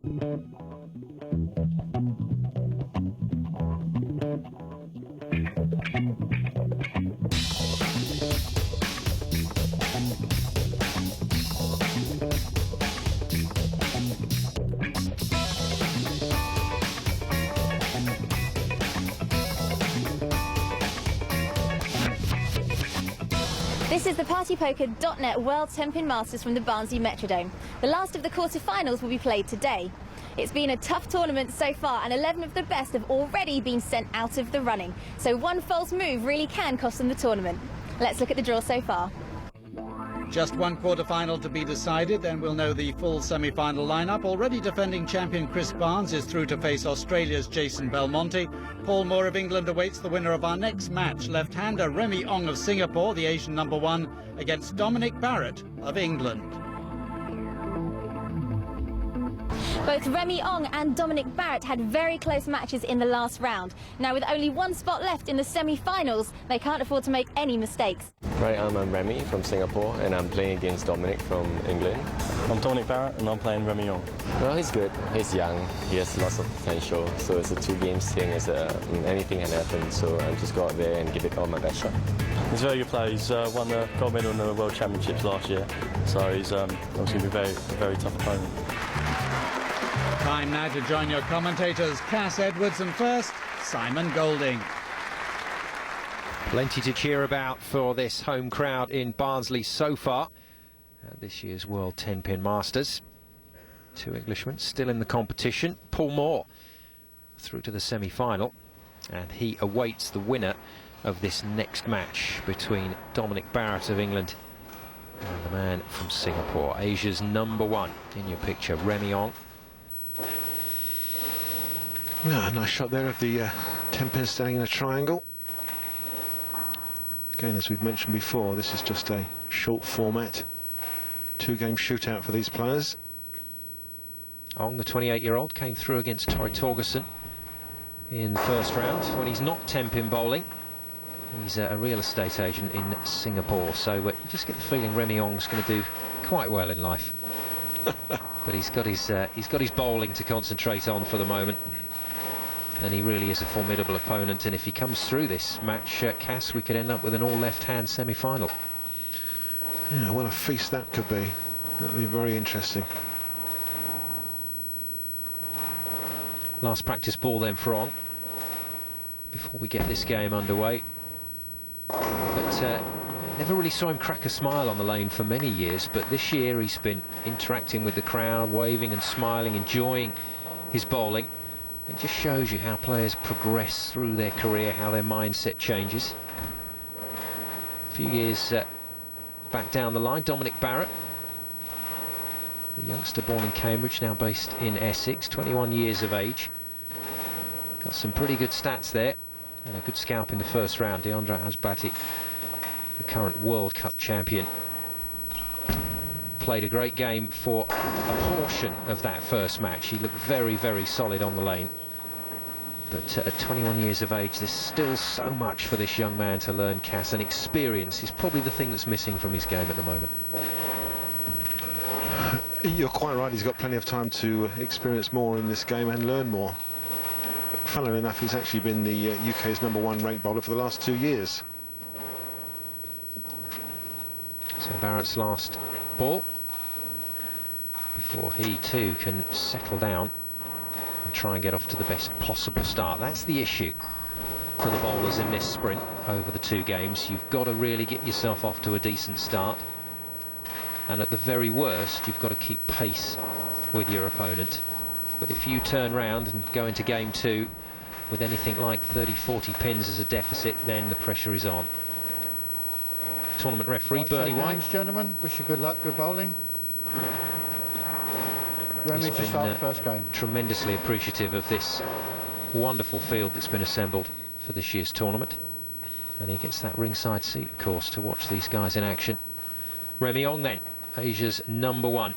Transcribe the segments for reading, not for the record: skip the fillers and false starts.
This is the partypoker.net World Tenpin Masters from the Barnsley Metrodome. The last of the quarter-finals will be played today. It's been a tough tournament so far, and 11 of the best have already been sent out of the running. So one false move really can cost them the tournament. Let's look at the draw so far. Just one quarter-final to be decided, then we'll know the full semi-final lineup. Already defending champion Chris Barnes is through to face Australia's Jason Belmonte. Paul Moore of England awaits the winner of our next match, left-hander Remy Ong of Singapore, the Asian #1, against Dominic Barrett of England. Both Remy Ong and Dominic Barrett had very close matches in the last round. Now, with only one spot left in the semi-finals, they can't afford to make any mistakes. Right, I'm Remy from Singapore, and I'm playing against Dominic from England. I'm Dominic Barrett, and I'm playing Remy Ong. Well, he's good. He's young. He has lots of potential. So it's a two-game thing. Anything can happen. So I just go out there and give it all my best shot. He's a very good player. He's won the gold medal in the World Championships last year. So he's obviously a very tough opponent. Time now to join your commentators, Cass Edwards, and first, Simon Golding. Plenty to cheer about for this home crowd in Barnsley so far at this year's World Tenpin Masters. Two Englishmen still in the competition. Paul Moore through to the semi-final, and he awaits the winner of this next match between Dominic Barrett of England and the man from Singapore, Asia's #1 in your picture, Remy Ong. Nice shot there of the Tenpin standing in a triangle. Again, as we've mentioned before, this is just a short format, two-game shootout for these players. Ong, the 28-year-old, came through against Torry Torgerson in the first round when he's not Tenpin bowling. He's a real estate agent in Singapore, so you just get the feeling Remy Ong's going to do quite well in life. But he's got his bowling to concentrate on for the moment. And he really is a formidable opponent, and if he comes through this match, Cass, we could end up with an all-left-hand semi-final. Yeah, what a feast that could be. That'll be very interesting. Last practice ball then for Ong before we get this game underway. But never really saw him crack a smile on the lane for many years, but this year he's been interacting with the crowd, waving and smiling, enjoying his bowling. It just shows you how players progress through their career, how their mindset changes. A few years back down the line, Dominic Barrett, the youngster born in Cambridge, now based in Essex, 21 years of age. Got some pretty good stats there, and a good scalp in the first round. Deandra Asbati, the current World Cup champion, played a great game for a portion of that first match. He looked very solid on the lane. But at 21 years of age, there's still so much for this young man to learn, Cass, and experience is probably the thing that's missing from his game at the moment. You're quite right, he's got plenty of time to experience more in this game and learn more. Funnily enough, he's actually been the UK's #1 ranked bowler for the last 2 years. So Barrett's last ball before he too can settle down and try and get off to the best possible start. That's the issue for the bowlers in this sprint over the 2 games. You've got to really get yourself off to a decent start, and at the very worst you've got to keep pace with your opponent. But if you turn round and go into game 2 with anything like 30-40 pins as a deficit, then the pressure is on. Tournament referee Bernie White. Gentlemen, wish you good luck, good bowling. Remy to start the first game. Tremendously appreciative of this wonderful field that's been assembled for this year's tournament, and he gets that ringside seat, of course, to watch these guys in action. Remy Ong then, Asia's #1,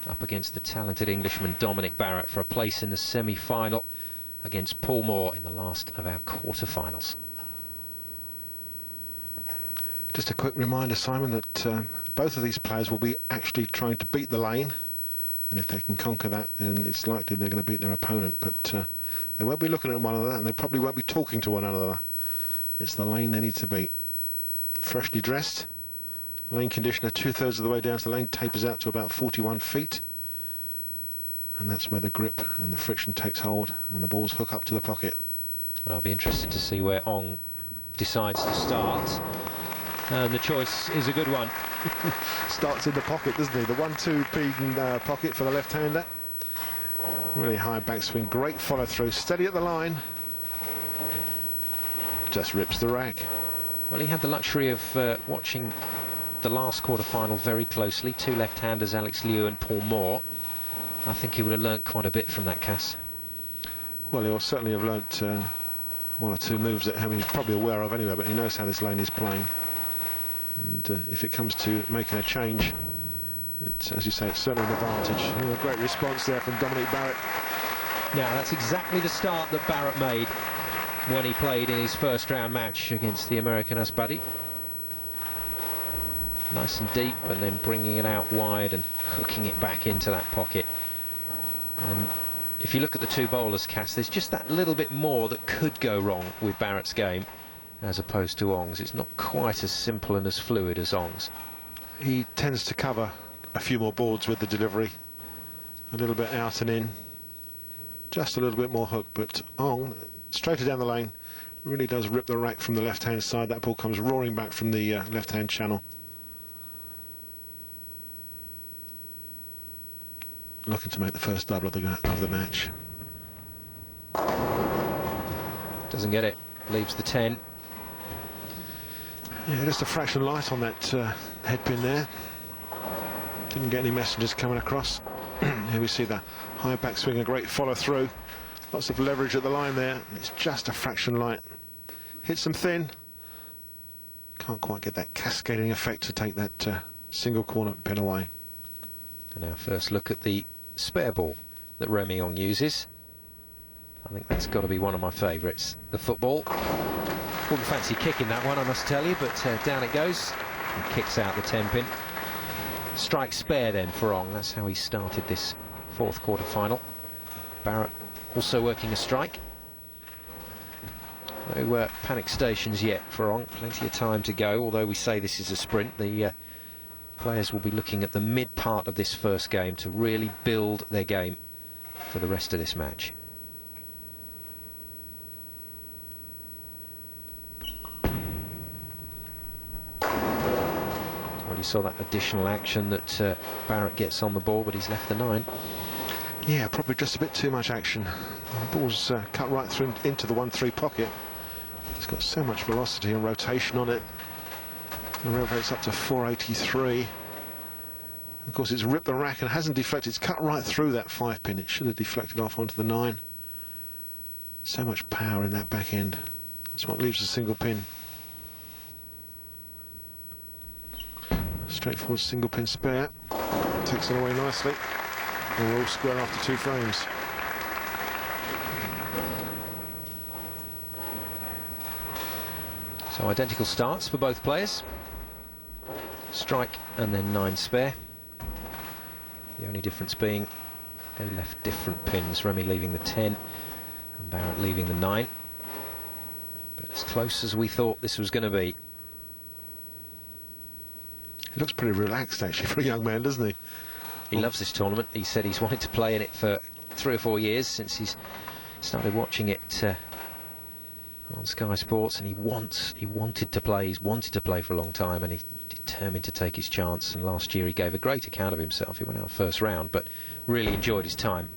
up against the talented Englishman Dominic Barrett for a place in the semi-final against Paul Moore in the last of our quarter-finals. Just a quick reminder, Simon, that both of these players will be actually trying to beat the lane And if they can conquer that, then it's likely they're going to beat their opponent. But they won't be looking at one another, and they probably won't be talking to one another. It's the lane they need to beat. Freshly dressed. Lane conditioner 2/3 of the way down to the lane, tapers out to about 41 feet. And that's where the grip and the friction takes hold, and the balls hook up to the pocket. Well, I'll be interested to see where Ong decides to start. And the choice is a good one. Starts in the pocket, doesn't he? The 1-2 pin pocket for the left-hander. Really high backswing, great follow-through, steady at the line. Just rips the rack. Well, he had the luxury of watching the last quarter-final very closely. Two left-handers, Alex Liu and Paul Moore. I think he would have learnt quite a bit from that, Cass. Well, he'll certainly have learnt one or two moves that he's probably aware of anyway, but he knows how this lane is playing. And if it comes to making a change, it's, as you say, it's certainly an advantage. A great response there from Dominic Barrett. Now, that's exactly the start that Barrett made when he played in his first round match against the American Asbadi. Nice and deep, and then bringing it out wide and hooking it back into that pocket. And if you look at the two bowlers, Cass, there's just that little bit more that could go wrong with Barrett's game as opposed to Ong's. It's not quite as simple and as fluid as Ong's. He tends to cover a few more boards with the delivery. A little bit out and in. Just a little bit more hook, but Ong, straighter down the lane, really does rip the rack from the left-hand side. That ball comes roaring back from the left-hand channel. Looking to make the first double of the match. Doesn't get it. Leaves the 10. Yeah, just a fraction light on that head pin there. Didn't get any messages coming across. Here we see the high backswing, a great follow through. Lots of leverage at the line there. It's just a fraction light. Hits them thin. Can't quite get that cascading effect to take that single corner pin away. And our first look at the spare ball that Remy Ong uses. I think that's got to be one of my favourites. The football. Wouldn't fancy kicking that one, I must tell you, but down it goes. And kicks out the Tenpin. Strike spare then for Ong. That's how he started this fourth quarter final. Barrett also working a strike. No panic stations yet for Ong. Plenty of time to go, although we say this is a sprint. The players will be looking at the mid part of this first game to really build their game for the rest of this match. Well, you saw that additional action that Barrett gets on the ball, but he's left the 9. Yeah, probably just a bit too much action. The ball's cut right through into the 1-3 pocket. It's got so much velocity and rotation on it. The rev rate's up to 483. Of course, it's ripped the rack and hasn't deflected. It's cut right through that 5 pin. It should have deflected off onto the 9. So much power in that back end. That's what leaves a single pin. Straightforward single pin spare. Takes it away nicely. And we're all square after 2 frames. So identical starts for both players. Strike and then 9 spare. The only difference being they left different pins. Remy leaving the 10 and Barrett leaving the 9. But as close as we thought this was going to be. He looks pretty relaxed actually for a young man, doesn't he? He loves this tournament. He said he's wanted to play in it for 3 or 4 years since he's started watching it on Sky Sports, and he wanted to play. He's wanted to play for a long time, and he's determined to take his chance. And last year he gave a great account of himself. He went out first round, but really enjoyed his time